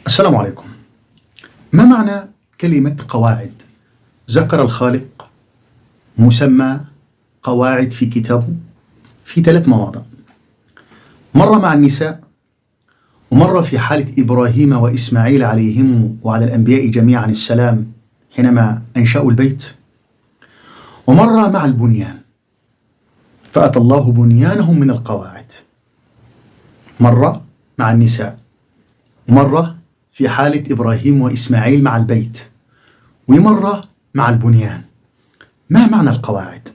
السلام عليكم. ما معنى كلمة قواعد؟ ذكر الخالق مسمى قواعد في كتابه في 3 مواضع، مرة مع النساء، ومرة في حالة إبراهيم وإسماعيل عليهم وعلى الأنبياء جميعا السلام حينما أنشأوا البيت، ومرة مع البنيان فأتى الله بنيانهم من القواعد، مرة مع النساء، مرة في حالة إبراهيم وإسماعيل مع البيت، ومرة مع البنيان. ما معنى القواعد؟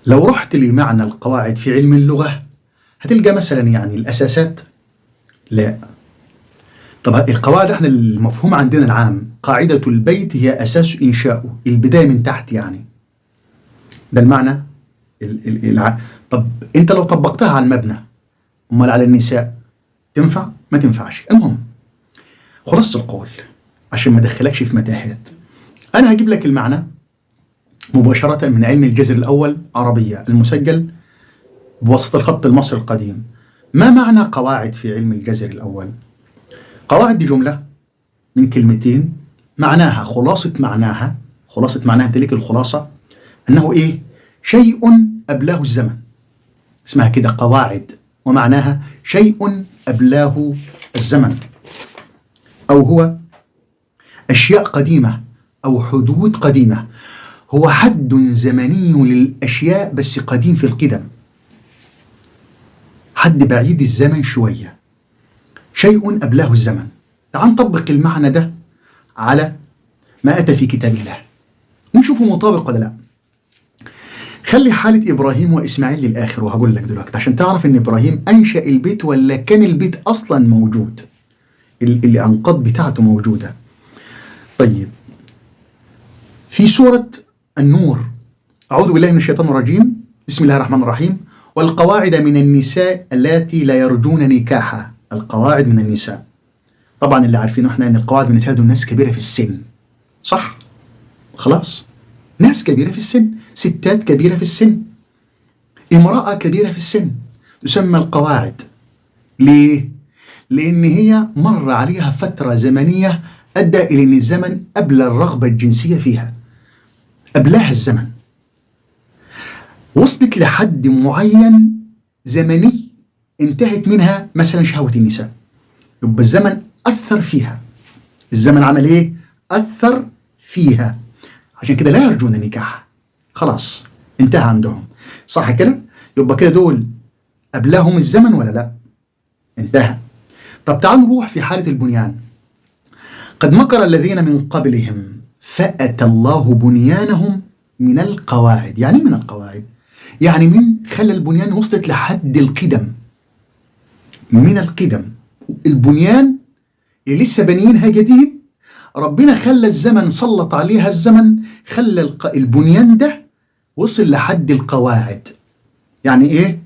لو رحت لمعنى القواعد في علم اللغة هتلقى مثلا يعني الأساسات. لا، طبعا القواعد احنا المفهوم عندنا العام قاعدة البيت هي أساس إنشاؤه، البداية من تحت يعني، ده المعنى طب انت لو طبقتها على المبنى امال على النساء تنفع؟ ما تنفعش. المهم خلاصة القول عشان ما ادخلكش في متاهات، انا هجيب لك المعنى مباشرة من علم الجذر الأول عربية المسجل بواسطة الخط المصري القديم. ما معنى قواعد في علم الجذر الأول؟ قواعد دي جملة من كلمتين، معناها خلاصة معناها تلك الخلاصة أنه إيه؟ شيء أبلاه الزمن، اسمها كده قواعد، ومعناها شيء أبلاه الزمن، أو هو أشياء قديمة أو حدود قديمة، هو حد زمني للأشياء بس قديم في القدم، حد بعيد الزمن شوية، شيء أبلاه الزمن. تعال نطبق المعنى ده على ما أتى في كتاب الله ونشوفه مطابق ولا لا. خلي حالة إبراهيم وإسماعيل للآخر وهقول لك دلوقتي عشان تعرف إن إبراهيم أنشأ البيت ولا كان البيت أصلا موجود، الأنقاض بتاعته موجودة. طيب في سورة النور، أعوذ بالله من الشيطان الرجيم، بسم الله الرحمن الرحيم، والقواعد من النساء اللاتي لا يرجون نكاحا. القواعد من النساء، طبعا اللي عارفينه احنا ان القواعد من النساء دول ناس كبيرة في السن، صح؟ خلاص، ناس كبيرة في السن، ستات كبيرة في السن، امرأة كبيرة في السن تسمى القواعد. ليه؟ لأن هي مر عليها فترة زمنية أدى إلى أن الزمن أبلى الرغبة الجنسية فيها، أبلاها الزمن، وصلت لحد معين زمني انتهت منها مثلا شهوة النساء، يبقى الزمن أثر فيها. الزمن عمل إيه؟ أثر فيها، عشان كده لا يرجون نكاح، خلاص انتهى عندهم، صح كده؟ يبقى كده دول أبلاهم الزمن ولا لا؟ انتهى. طب تعالوا نروح في حالة البنيان. قد مكر الذين من قبلهم فأتى الله بنيانهم من القواعد. يعني من القواعد يعني من خلى البنيان وصلت لحد القدم، من القدم، البنيان اللي لسه بنيينها جديد، ربنا خلى الزمن سلط عليها الزمن، خلى البنيان ده وصل لحد القواعد. يعني ايه؟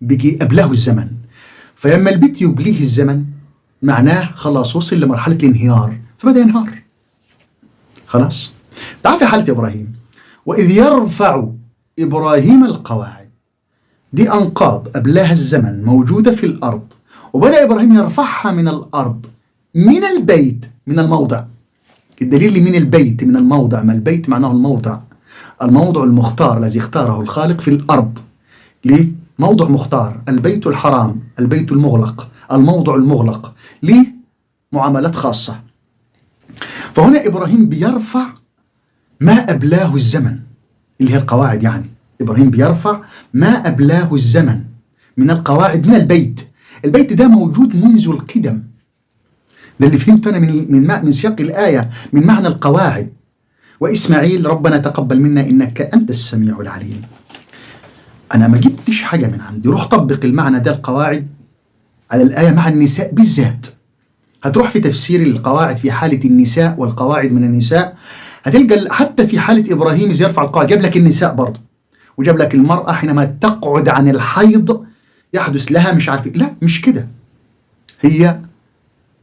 بيجي قبله الزمن، فلما البيت يبليه الزمن معناه خلاص وصل لمرحلة الانهيار فبدأ ينهار. خلاص. تعال في حالة إبراهيم، وإذ يرفع إبراهيم القواعد، دي أنقاض قبلها الزمن موجودة في الأرض، وبدأ إبراهيم يرفعها من الأرض، من البيت، من الموضع. الدليل اللي من البيت من الموضع، ما البيت معناه الموضع، الموضع المختار الذي اختاره الخالق في الأرض. ليه؟ موضع مختار، البيت الحرام، البيت المغلق، الموضع المغلق، ليه معاملات خاصة. فهنا إبراهيم بيرفع ما أبلاه الزمن اللي هي القواعد، يعني إبراهيم بيرفع ما أبلاه الزمن من القواعد، من البيت. البيت ده موجود منذ القدم، ده اللي فهمت أنا من سياق الآية، من معنى القواعد. وإسماعيل ربنا تقبل منا إنك أنت السميع العليم. أنا ما جبتش حاجة من عندي، روح طبق المعنى ده القواعد على الآية مع النساء بالذات. هتروح في تفسير القواعد في حالة النساء والقواعد من النساء، هتلقى حتى في حالة إبراهيم إذ يرفع القواعد جاب لك النساء برضه، وجاب لك المرأة حينما تقعد عن الحيض يحدث لها مش عارف، لا مش كده، هي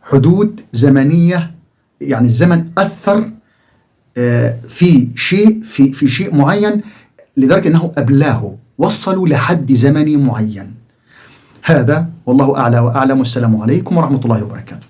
حدود زمنية، يعني الزمن أثر في شيء في شيء معين لدرجة أنه أبلاه، وصلوا لحد زمني معين. هذا والله أعلى وأعلم، والسلام عليكم ورحمة الله وبركاته.